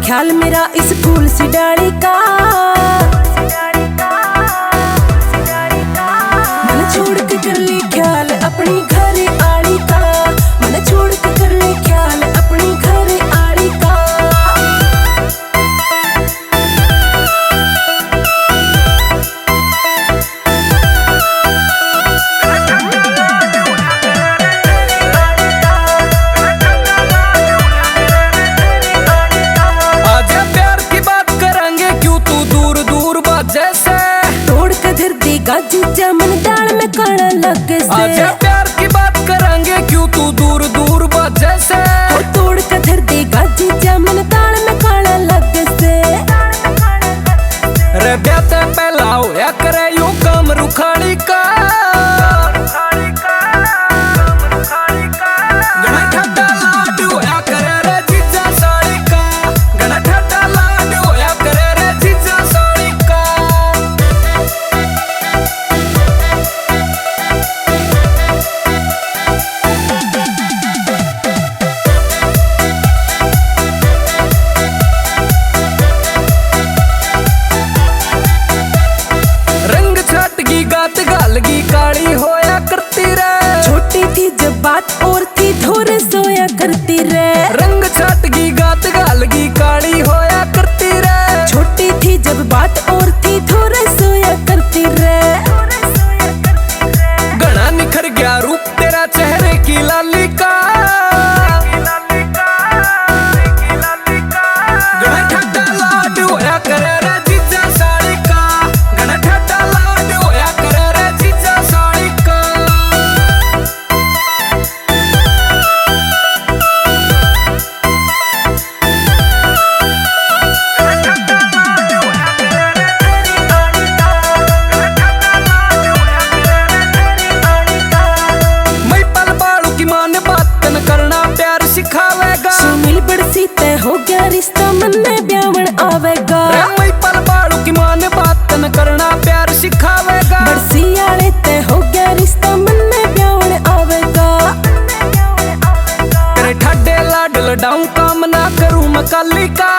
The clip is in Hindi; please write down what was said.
ख्याल मेरा इस फूल सी डाली का। मन छोड़ के कर ले ख्याल अपनी घर आड़ी का। मन छोड़ के कर ले ख्याल अपनी घर आड़ी का। जीजा मन दाल में काला लग से। आजा प्यार की बात करेंगे क्यों तू दूर दूर बाजे से। हो तोड़ के धर देगा जीजा मन दाल में काला लग से। रे ब्याते पहला होया करे यूं काम रुखाड़ी का। गणा ठड्डा लाड होया करे रे जीजा साड़ी का। गणा ठड्डा लाड होया करे रे जीजा साड़ी का। गात गालगी काली होया करती रे। छोटी थी जब बात और थी धोर सोया करती रे। रंग छाटगी गात गालगी काली होया करती रे। छोटी थी जब बात और थी धोर सोया करती रे। घना निखर गया रूप तेरा चेहरे की लाली का। घना ठड्डा लाड होया करे रे जीजा साड़ी का। घना ठड्डा लाड होया करे रे जीजा साड़ी का। मैं पल बाड़ू की मान बातन करना प्यार सिखावेगा। सुमिल बड़सी तय हो गया रिश्ता मन में ब्यावन आवेगा। मैं पल बाड़ू की मान बातन करना प्यार सिखावेगा। बड़सी आले तय हो गया रिश्ता मन में ब्यावन आवेगा। तेरे ठड्डे लाड लडाऊं काम ना करूं मैं काली का।